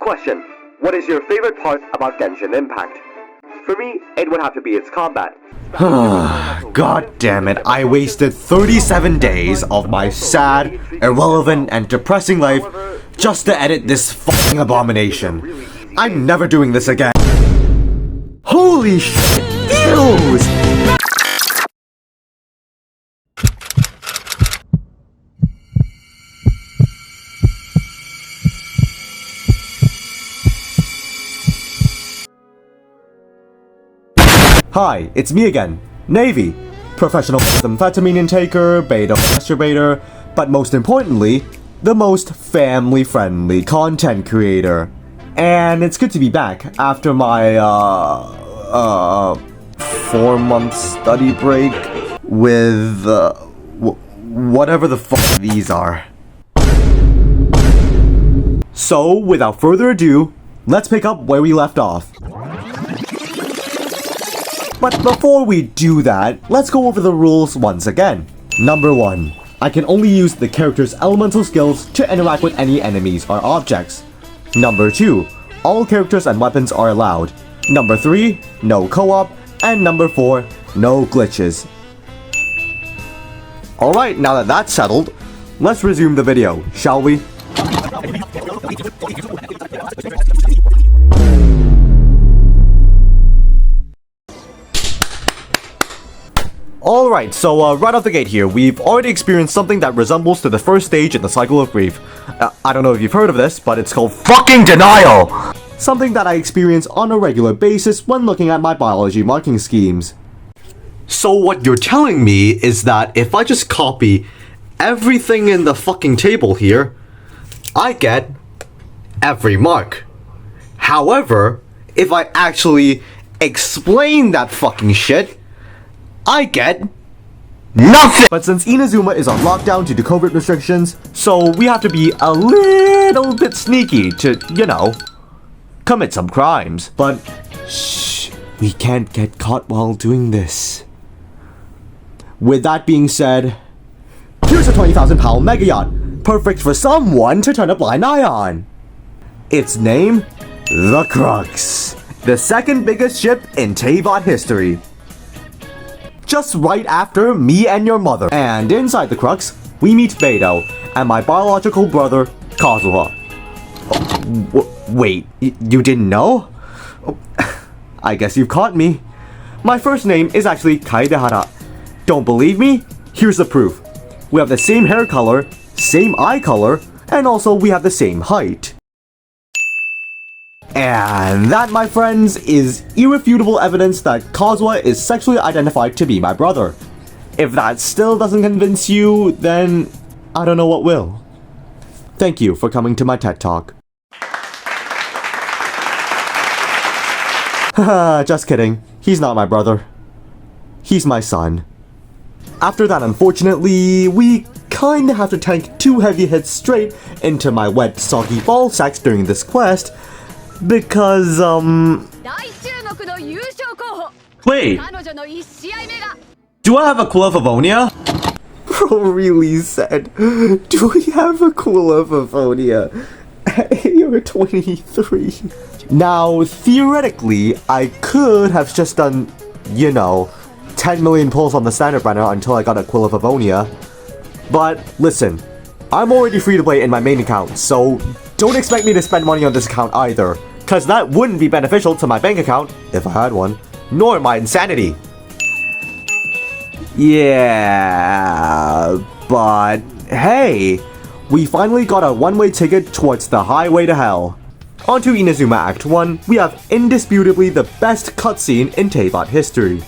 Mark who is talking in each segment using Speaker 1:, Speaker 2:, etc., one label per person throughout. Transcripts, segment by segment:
Speaker 1: question, what is your favorite part about Genshin Impact? For me, it would have to be its combat.
Speaker 2: God damn it, I wasted 37 days of my sad, irrelevant, and depressing life just to edit this fucking abomination. I'm never doing this again. Holy shit, views! Hi, it's me again, Neivy, professional amphetamine intaker, beta masturbator, but most importantly, the most family-friendly content creator. And it's good to be back after my, 4-month study break with, whatever the fuck these are. So, without further ado, let's pick up where we left off. But before we do that, let's go over the rules once again. Number 1. I can only use the character's elemental skills to interact with any enemies or objects. Number 2. All characters and weapons are allowed. Number 3. No co-op. And number 4. No glitches. Alright, now that that's settled, let's resume the video, shall we? Alright, so right off the gate here, we've already experienced something that resembles to the first stage in the cycle of grief. I don't know if you've heard of this, but it's called fucking denial! Something that I experience on a regular basis when looking at my biology marking schemes. So what you're telling me is that if I just copy everything in the fucking table here, I get every mark. However, if I actually explain that fucking shit, I get nothing! But since Inazuma is on lockdown due to COVID restrictions, so we have to be a little bit sneaky to, you know, commit some crimes. But, shh, we can't get caught while doing this. With that being said, here's a 20,000-pound mega yacht, perfect for someone to turn a blind eye on. Its name, the Crux, the second biggest ship in Teyvat history. Just right after me and your mother. And inside the Crux, we meet Beidou and my biological brother, Kazuha. Oh, wait, you didn't know? Oh, I guess you've caught me. My first name is actually Kaedehara. Don't believe me? Here's the proof. We have the same hair color, same eye color, and also we have the same height. And that, my friends, is irrefutable evidence that Kazuha is sexually identified to be my brother. If that still doesn't convince you, then I don't know what will. Thank you for coming to my TED Talk. Haha, just kidding. He's not my brother. He's my son. After that, unfortunately, we kinda have to tank 2 heavy hits straight into my wet, soggy ball sacks during this quest, because, wait, do I have a Quill of Avonia? Bro really said, do we have a Quill of Avonia? You're 23. Now, theoretically, I could have just done, you know, 10 million pulls on the standard banner until I got a Quill of Avonia. But, listen, I'm already free to play in my main account, so don't expect me to spend money on this account either, cause that wouldn't be beneficial to my bank account, if I had one, nor my insanity. Yeah, but hey, we finally got a one-way ticket towards the highway to hell. Onto Inazuma Act 1, we have indisputably the best cutscene in Teyvat history.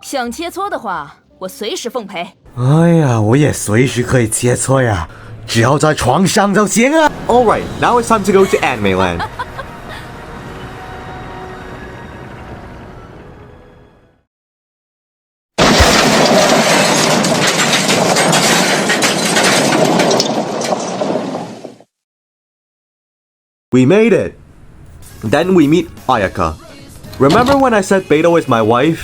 Speaker 3: 想切磋的话，我随时奉陪。
Speaker 2: 哎呀，我也随时可以切磋呀，只要在床上就行啊。Alright, now it's time to go to Anime Land. We made it! Then we meet Ayaka. Remember when I said Beto is my wife?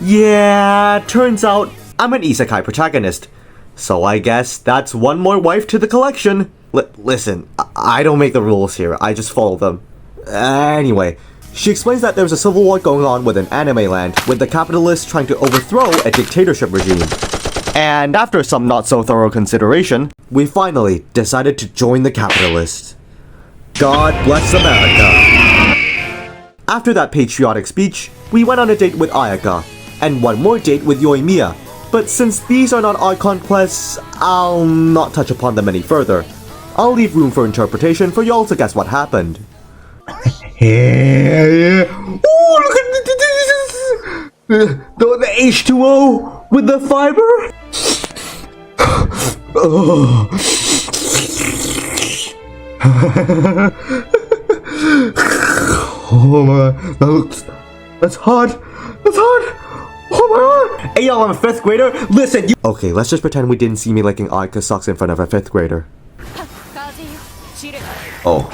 Speaker 2: Yeah, turns out I'm an isekai protagonist. So I guess that's one more wife to the collection. Listen, I don't make the rules here, I just follow them. Anyway, she explains that there's a civil war going on within anime land, with the capitalists trying to overthrow a dictatorship regime. And after some not so thorough consideration, we finally decided to join the capitalists. God bless America! After that patriotic speech, we went on a date with Ayaka, and one more date with Yoimiya. But since these are not Archon quests, I'll not touch upon them any further. I'll leave room for interpretation for y'all to guess what happened. Yeah. Oh, look at the H2O with the fiber. Oh. Oh my, that's hot. That's hot. Oh my god! Hey y'all, I'm a 5th grader. Listen, you. Okay, let's just pretend we didn't see me licking Ayaka's socks in front of a 5th grader. Oh.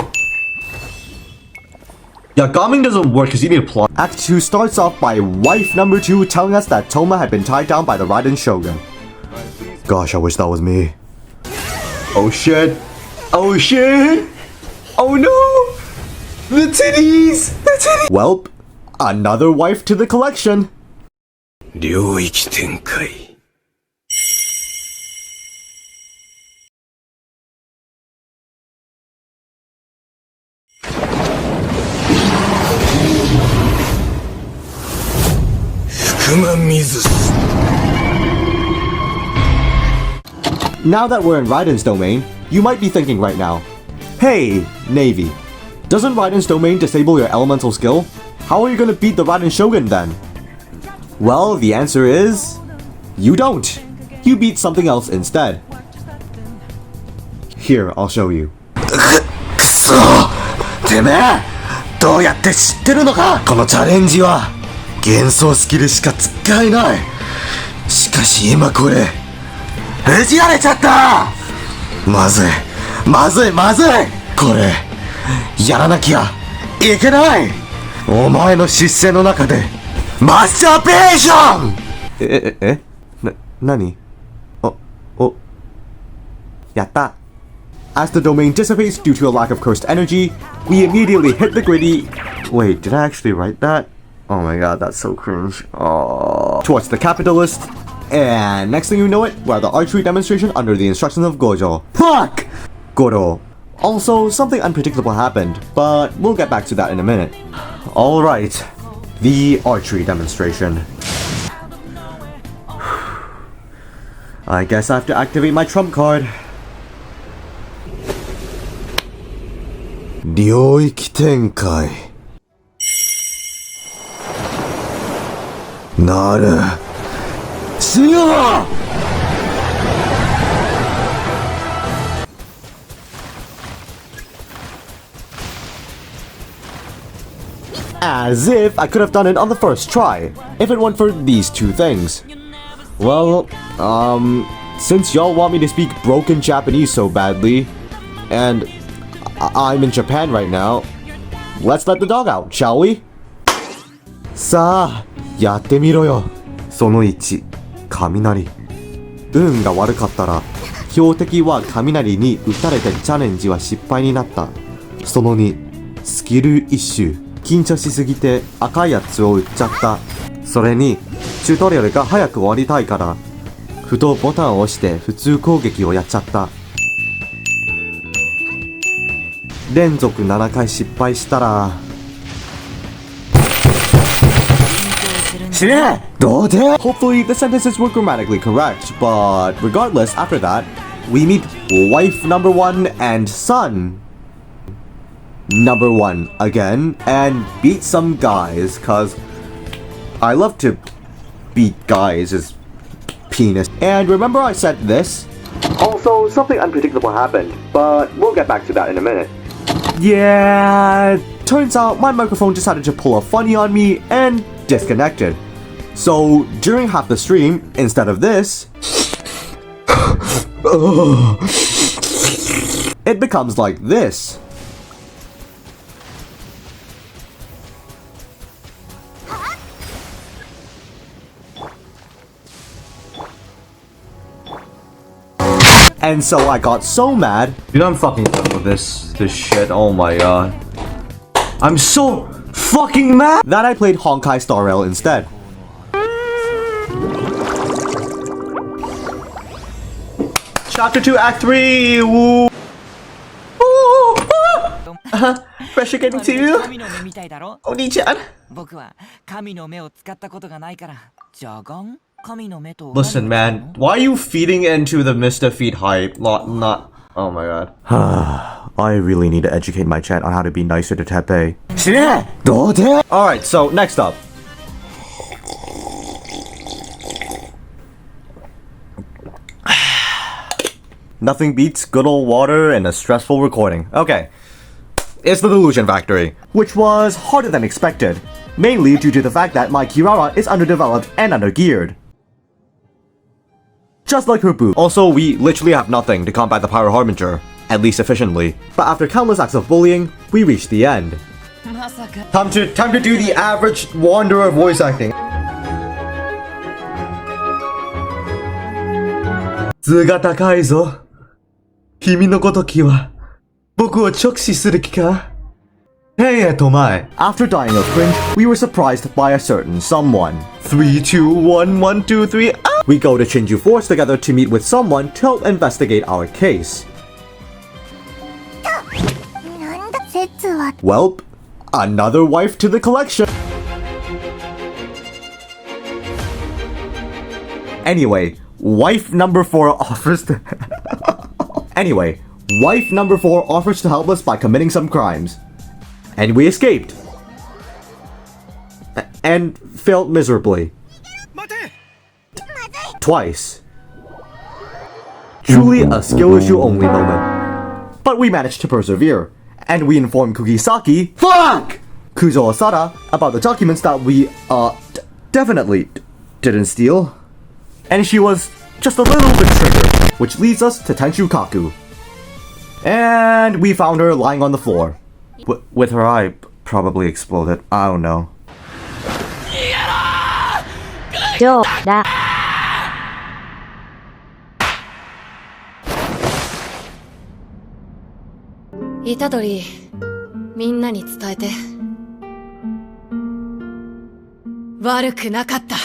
Speaker 2: Yeah, gaming doesn't work because you need a plot. Act 2 starts off by wife number 2 telling us that Toma had been tied down by the Raiden Shogun. Gosh, I wish that was me. Oh shit. Oh shit. Oh no. The titties. The titties. Welp, another wife to the collection. 領域展開 Now that we're in Raiden's domain, you might be thinking right now, hey, Neivy, doesn't Raiden's domain disable your elemental skill? How are you gonna beat the Raiden Shogun then? Well, the answer is... you don't. You beat something else instead. Here, I'll show you. くそ! てめえ! どうやって知ってるのか? このチャレンジは幻想スキルしか使えない. しかし今これ封じられちゃった! まずいまずいまずい! これやらなきゃいけない! お前の姿勢の中で Masturbation! Nani? Oh. Yatta. As the domain dissipates due to a lack of cursed energy, we immediately hit the gritty... Wait, did I actually write that? Oh my god, that's so cringe. Oh. Towards the capitalist. And next thing you know it, we're at the archery demonstration under the instructions of Gojo. Fuck! Goro. Also, something unpredictable happened, but we'll get back to that in a minute. Alright. The archery demonstration. I guess I have to activate my trump card. 領域展開 なる しよう As if I could have done it on the first try, if it weren't for these two things. Well, since y'all want me to speak broken Japanese so badly, and I'm in Japan right now, let's let the dog out, shall we? さあ、やってみろよ。その1、雷。運が悪かったら、標的は雷に打たれてチャレンジは失敗になった。その2、スキル一周。緊張しすぎて赤いやつを撃っちゃった。それに、チュートリアルが早く終わりたいから、ふとボタンを押して普通攻撃をやっちゃった。連続7回失敗したら、死ね！どうで? Hopefully the sentences were grammatically correct, but regardless, after that, we meet wife number 1 and son number 1 again, and beat some guys, cause I love to beat guys' penis. And remember I said this? Also, something unpredictable happened, but we'll get back to that in a minute. Yeah, turns out my microphone decided to pull a funny on me and disconnected. So, during half the stream, instead of this, it becomes like this. And so I got so mad. Dude, I'm fucking done with this shit. Oh my god. I'm so fucking mad that I played Honkai Star Rail instead. Chapter 2, Act 3! Woo! Pressure getting to you? Oni-chan? Listen, man, why are you feeding into the MistahFeet hype? Not. Oh my god. I really need to educate my chat on how to be nicer to Teppei. Alright, so next up. Nothing beats good old water and a stressful recording. Okay. It's the Delusion Factory, which was harder than expected, mainly due to the fact that my Kirara is underdeveloped and undergeared. Just like her boo. Also, we literally have nothing to combat the Pyro Harbinger, at least efficiently. But after countless acts of bullying, we reached the end. Time to do the average Wanderer voice acting. 図が高いぞ。君のごときは僕を直視する気か? Hey, Tomai. After dying of cringe, we were surprised by a certain someone. 3, 2, 1, 1, 2, 3, ah! We go to Shinju Force together to meet with someone to help investigate our case. Welp, another wife to the collection. Anyway, wife number 4 offers to help us by committing some crimes. And we escaped. And failed miserably. Twice. Truly a skill issue only moment. But we managed to persevere. And we informed Kugisaki, fuck! Kuzo Asada about the documents that we, definitely didn't steal. And she was just a little bit triggered, which leads us to Tenshukaku. And we found her lying on the floor. With her eye probably exploded. I don't know.
Speaker 4: Itadori, みんなに伝えて。悪くなかった。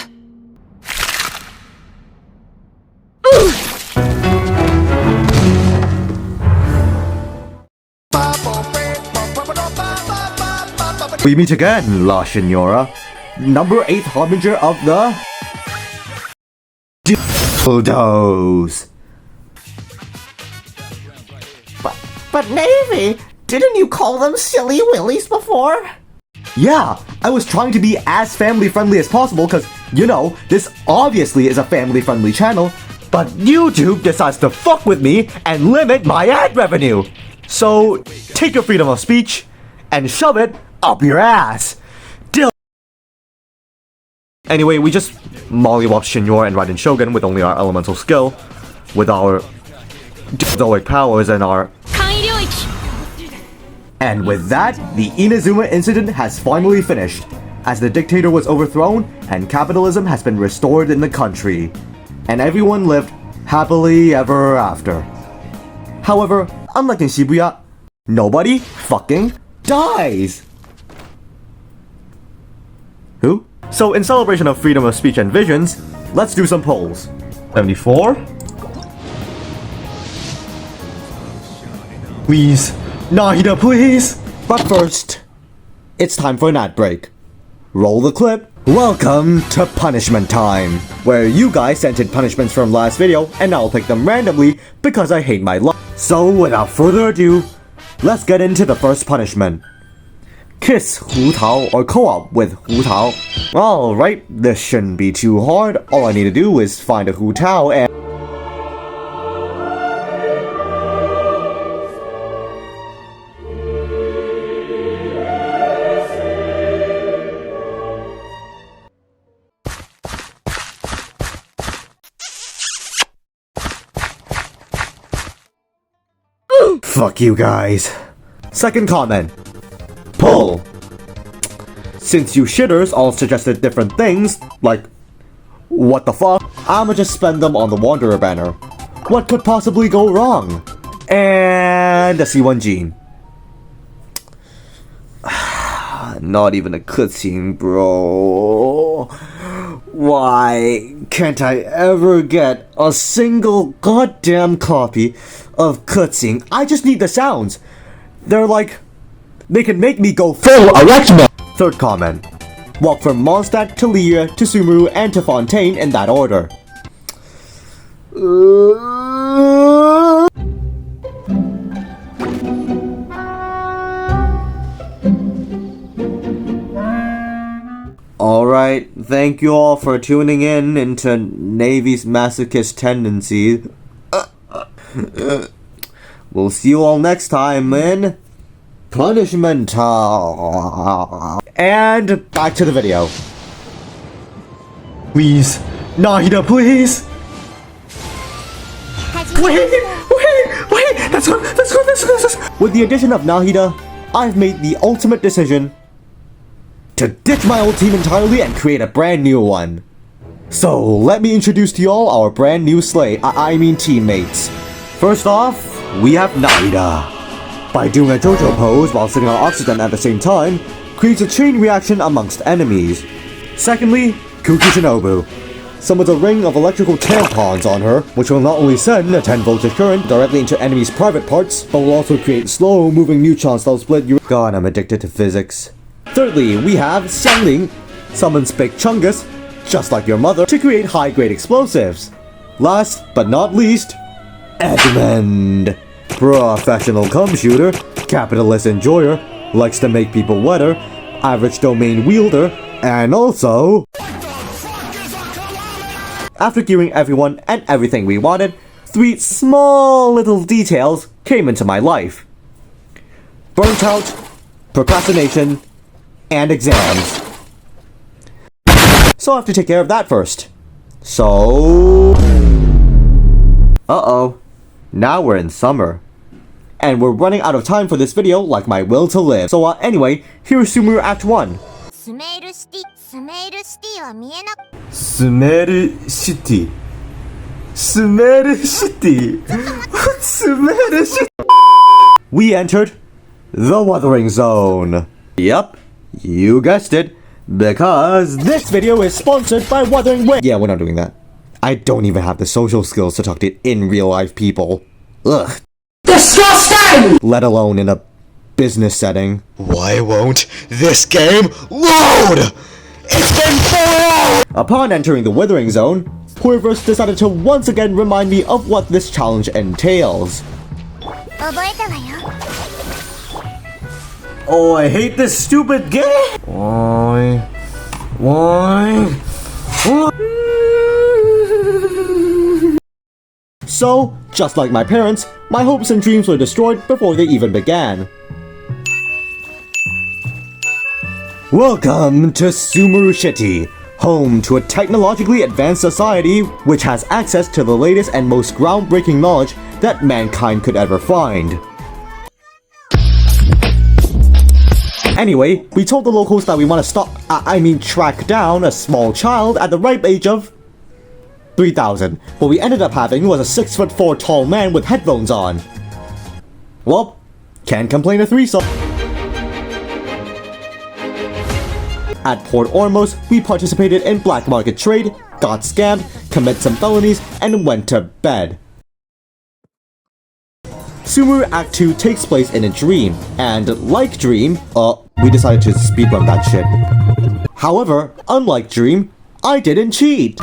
Speaker 2: We meet again, La Signora. Number 8 Harbinger of the... Dildos. But Neivy, didn't you call them silly willies before? Yeah, I was trying to be as family-friendly as possible because, you know, this obviously is a family-friendly channel, but YouTube decides to fuck with me and limit my ad revenue. So, take your freedom of speech and shove it up your ass. Anyway, we just mollywopped Shinyor and Raiden Shogun with only our elemental skill, with our Zoic powers and our... And with that, the Inazuma incident has finally finished, as the dictator was overthrown and capitalism has been restored in the country. And everyone lived happily ever after. However, unlike in Shibuya, nobody fucking dies! Who? So in celebration of freedom of speech and visions, let's do some polls. 74? Please. Nahida, please! But first, it's time for an ad break. Roll the clip. Welcome to Punishment Time, where you guys sent in punishments from last video and I'll pick them randomly because I hate my life. So without further ado, let's get into the first punishment. Kiss Hu Tao or co-op with Hu Tao. Alright, this shouldn't be too hard. All I need to do is find a Hu Tao and... Fuck you guys. Second comment. Pull. Since you shitters all suggested different things, like, what the fuck, I'ma just spend them on the Wanderer banner. What could possibly go wrong? And a C1 gene. Not even a cutscene, bro. Why can't I ever get a single goddamn copy of cutscene? I just need the sounds. They're like, they can make me go full erection. Third comment. Walk from Mondstadt to Liyue to Sumeru and to Fontaine in that order. Alright, thank you all for tuning in into Naivy's masochist tendencies. We'll see you all next time in Punishment. And back to the video. Please, Nahida, please. Wait, that's good. With the addition of Nahida, I've made the ultimate decision to ditch my old team entirely and create a brand new one. So let me introduce to y'all our brand new teammates. First off, we have Nahida. By doing a JoJo pose while sitting on oxygen at the same time, creates a chain reaction amongst enemies. Secondly, Kukishinobu. Summons a ring of electrical tampons on her, which will not only send a 10 voltage current directly into enemies' private parts, but will also create slow moving neutrons that will split your— God, I'm addicted to physics. Thirdly, we have Xiangling. Summons Big Chungus, just like your mother, to create high-grade explosives. Last but not least, Edmund. Professional cum shooter, capitalist enjoyer, likes to make people wetter, average domain wielder, and also— After gearing everyone and everything we wanted, 3 small little details came into my life. Burnt out, procrastination, and exams. So I have to take care of that first. So— Uh-oh. Now we're in summer. And we're running out of time for this video like my will to live. So anyway, here's Sumeru Act 1.
Speaker 5: Sumeru City は見えなく
Speaker 2: Sumeru City. Sumeru City. Sumeru City. We entered the Wuthering Zone. Yep, you guessed it. Because this video is sponsored by Wuthering Waves. Yeah, we're not doing that. I don't even have the social skills to talk to in real life people. Ugh. Disgusting! Let alone in a business setting. Why won't this game load? It's been 4 hours! Upon entering the Withering Zone, hoyoverse decided to once again remind me of what this challenge entails.
Speaker 5: 覚えたわよ
Speaker 2: Oh, I hate this stupid game! Why? So, just like my parents, my hopes and dreams were destroyed before they even began. Welcome to Sumeru City, home to a technologically advanced society which has access to the latest and most groundbreaking knowledge that mankind could ever find. Anyway, we told the locals that we want to track down a small child at the ripe age of 3,000. What we ended up having was a 6'4" tall man with headphones on. Well, can't complain of threesome. At Port Ormos, we participated in black market trade, got scammed, committed some felonies, and went to bed. Sumeru Act 2 takes place in a dream, and like Dream, we decided to speedrun that shit. However, unlike Dream, I didn't cheat!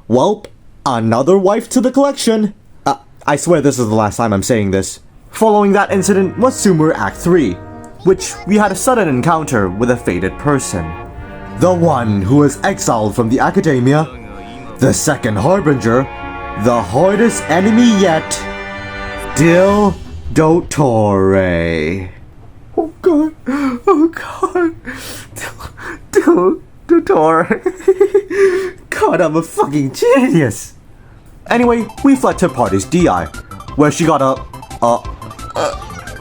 Speaker 2: Welp, another wife to the collection! I swear this is the last time I'm saying this. Following that incident was Sumeru Act 3, which we had a sudden encounter with a fated person. The one who was exiled from the academia, the second harbinger, the hardest enemy yet, Dil Dottore. Oh god, Dil Dottore. God, I'm a fucking genius. Anyway, we fled to Party's DI, where she got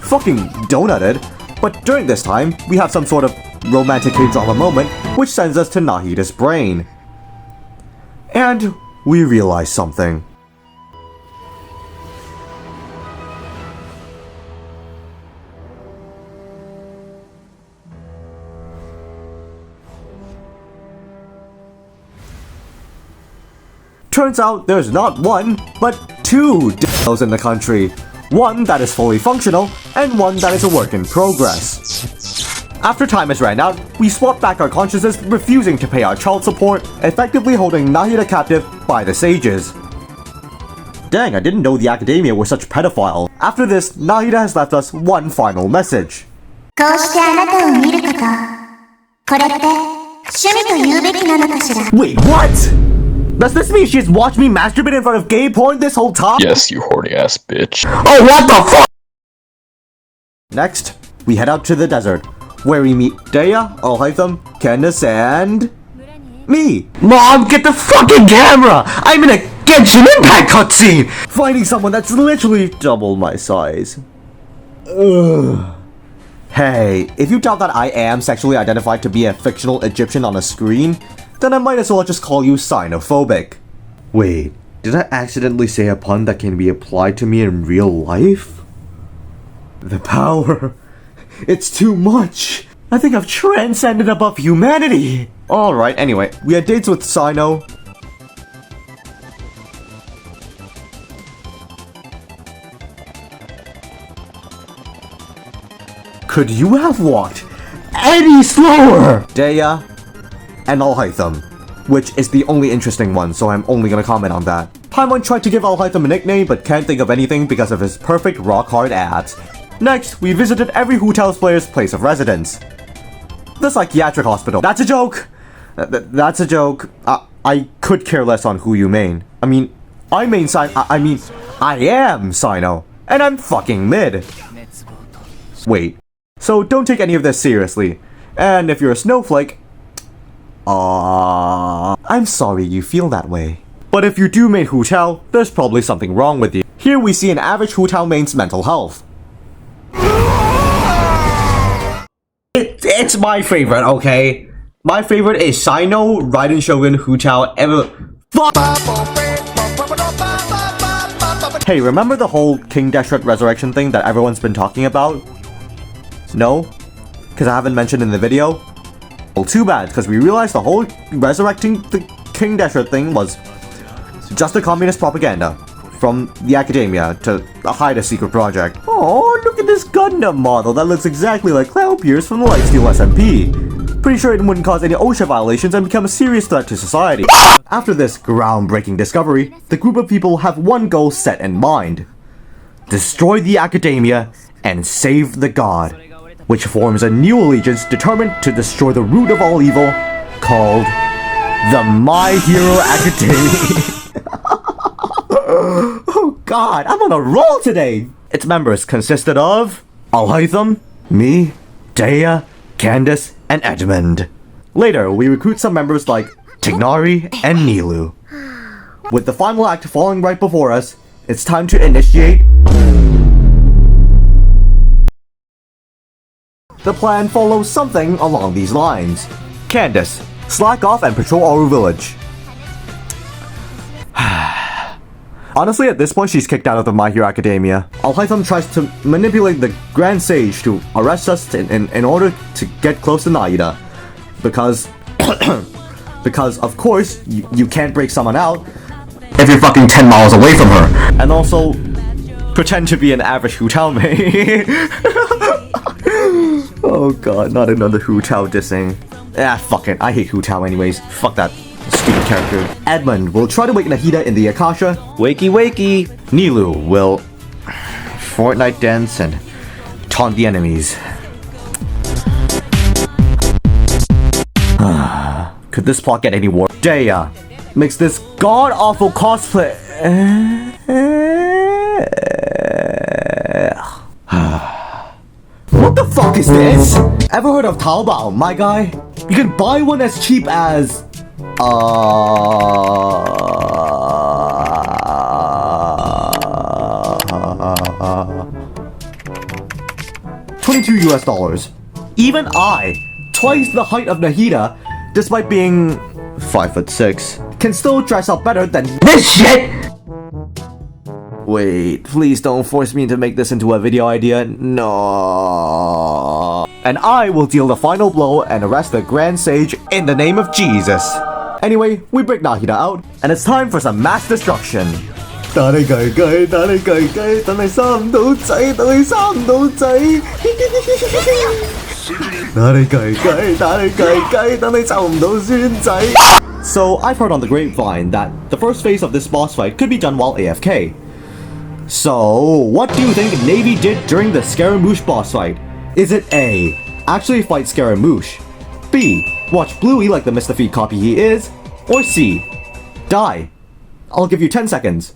Speaker 2: fucking donutted, but during this time, we have some sort of romantic K-drama moment, which sends us to Nahida's brain. And we realize something. Turns out there's not one, but two dildos in the country. One that is fully functional, and one that is a work in progress. After time has ran out, we swap back our consciousness, refusing to pay our child support, effectively holding Nahida captive by the sages. Dang, I didn't know the academia were such pedophiles. After this, Nahida has left us one final message.
Speaker 5: こうしてあなたを見ること。これって趣味と言うべきなのかしら。
Speaker 2: Wait, what? Does this mean she's watched me masturbate in front of gay porn this whole time?
Speaker 6: Yes, you horny ass bitch.
Speaker 2: Oh, what the fuck? Next, we head out to the desert, where we meet Daya, Alhaitham, Candace, and... me! Mom, get the fucking camera! I'm in a Genshin Impact cutscene! Finding someone that's literally double my size. Ugh. Hey, if you doubt that I am sexually identified to be a fictional Egyptian on a screen, then I might as well just call you xenophobic. Wait, did I accidentally say a pun that can be applied to me in real life? The power. It's too much. I think I've transcended above humanity. Alright, anyway, we had dates with Sino. Could you have walked any slower? Daya and Alhaitham, which is the only interesting one, so I'm only gonna comment on that. Paimon tried to give Alhaitham a nickname, but can't think of anything because of his perfect rock-hard abs. Next, we visited every Hotel's player's place of residence. The psychiatric hospital. That's a joke! That's a joke. I could care less on who you main. I am Sino, and I'm fucking mid. Wait, so don't take any of this seriously. And if you're a snowflake, I'm sorry you feel that way. But if you do main Hu Tao, there's probably something wrong with you. Here we see an average Hu Tao main's mental health. It's my favorite, okay? My favorite is Sino, Raiden Shogun, Hu Tao, Fuck! Hey, remember the whole King Deshret resurrection thing that everyone's been talking about? No? Because I haven't mentioned in the video? Well, too bad, because we realized the whole resurrecting the King Deshret thing was just a communist propaganda from the academia to hide a secret project. Oh, look at this Gundam model that looks exactly like Cloudpierce from the Lightsteel SMP. Pretty sure it wouldn't cause any OSHA violations and become a serious threat to society. After this groundbreaking discovery, the group of people have one goal set in mind. Destroy the academia and save the god, which forms a new allegiance determined to destroy the root of all evil, called the My Hero Academia. Oh god, I'm on a roll today! Its members consisted of Alhaitham, me, Daya, Candace, and Edmund. Later, we recruit some members like Tignari and Nilu. With the final act falling right before us, it's time to initiate. The plan follows something along these lines. Candace, slack off and patrol our village. Honestly, at this point, she's kicked out of the My Hero Academia. Alhaitham tries to manipulate the Grand Sage to arrest us in order to get close to Nahida. Because... because, of course, you can't break someone out if you're fucking 10 miles away from her. And also, pretend to be an average Hu Tao main. Oh god, not another Hu Tao dissing. Ah, fuck it, I hate Hu Tao anyways. Fuck that stupid character. Edmund will try to wake Nahida in the Akasha. Wakey wakey. Nilu will Fortnite dance and taunt the enemies. Could this plot get any worse? Daya makes this god-awful cosplay. What the fuck is this? Ever heard of Taobao, my guy? You can buy one as cheap as... 22 US dollars. Even I, twice the height of Nahida, despite being 5'6", can still dress up better than this shit! Wait, please don't force me to make this into a video idea. No. And I will deal the final blow and arrest the Grand Sage in the name of Jesus. Anyway, we break Nahida out, and it's time for some mass destruction. So, I've heard on the grapevine that the first phase of this boss fight could be done while AFK. So, what do you think Neivy did during the Scaramouche boss fight? Is it A, actually fight Scaramouche, B, watch Bluey like the MistahFeet copy he is, or C, die? I'll give you 10 seconds.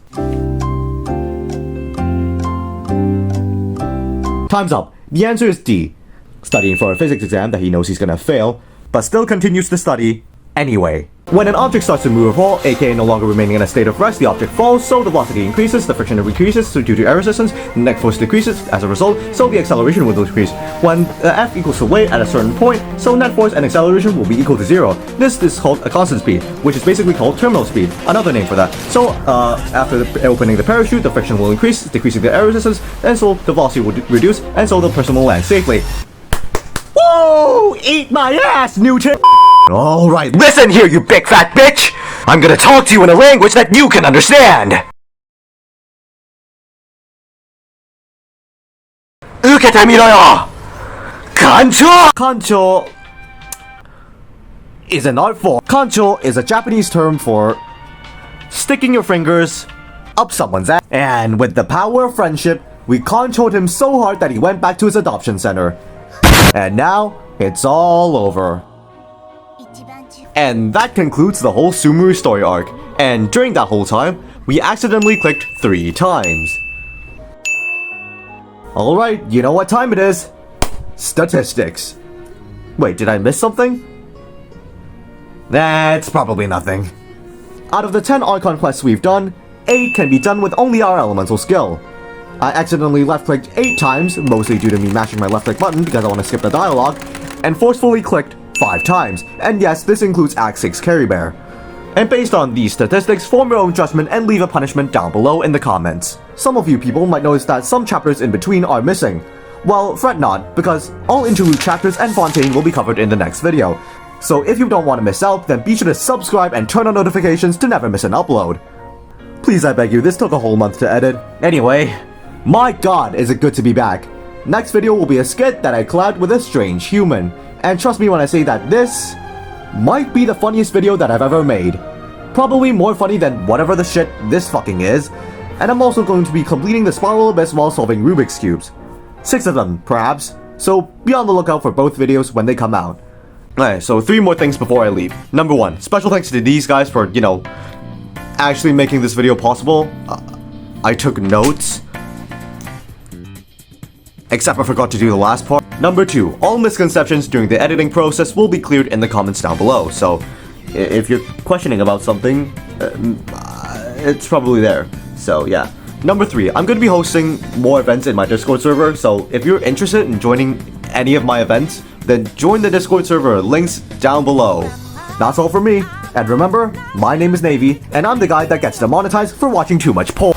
Speaker 2: Time's up. The answer is D. Studying for a physics exam that he knows he's gonna fail, but still continues to study anyway. When an object starts to move or fall, aka no longer remaining in a state of rest, the object falls, so the velocity increases, the friction decreases due to air resistance, the net force decreases as a result, so the acceleration will decrease. When F equals to weight at a certain point, so net force and acceleration will be equal to 0. This is called a constant speed, which is basically called terminal speed, another name for that. So, after opening the parachute, the friction will increase, decreasing the air resistance, and so the velocity will reduce, and so the person will land safely. Whoa! Eat my ass, Newton! Alright, listen here, you big fat bitch! I'm gonna talk to you in a language that you can understand! Ukete miroyo! Kancho! Kancho is an art form. Kancho is a Japanese term for sticking your fingers up someone's ass. And with the power of friendship, we kanchoed him so hard that he went back to his adoption center. And now, it's all over. And that concludes the whole Sumeru story arc, and during that whole time, we accidentally clicked 3 times. Alright, you know what time it is. Statistics. Wait, did I miss something? That's probably nothing. Out of the 10 Archon quests we've done, 8 can be done with only our elemental skill. I accidentally left-clicked 8 times, mostly due to me mashing my left-click button because I want to skip the dialogue, and forcefully clicked 5 times, and yes, this includes Act 6 Carry Bear. And based on these statistics, form your own judgment and leave a punishment down below in the comments. Some of you people might notice that some chapters in between are missing. Well, fret not, because all interlude chapters and Fontaine will be covered in the next video. So if you don't want to miss out, then be sure to subscribe and turn on notifications to never miss an upload. Please, I beg you, this took a whole month to edit. Anyway, my god, is it good to be back. Next video will be a skit that I collabed with a strange human. And trust me when I say that this might be the funniest video that I've ever made. Probably more funny than whatever the shit this fucking is. And I'm also going to be completing the Spiral Abyss while solving Rubik's Cubes. 6 of them, perhaps. So be on the lookout for both videos when they come out. Alright, so 3 more things before I leave. Number 1, special thanks to these guys for, actually making this video possible. I took notes. Except I forgot to do the last part. Number 2, all misconceptions during the editing process will be cleared in the comments down below, so if you're questioning about something, it's probably there, so yeah. Number 3, I'm going to be hosting more events in my Discord server, so if you're interested in joining any of my events, then join the Discord server, links down below. That's all from me, and remember, my name is Neivy, and I'm the guy that gets demonetized for watching too much porn.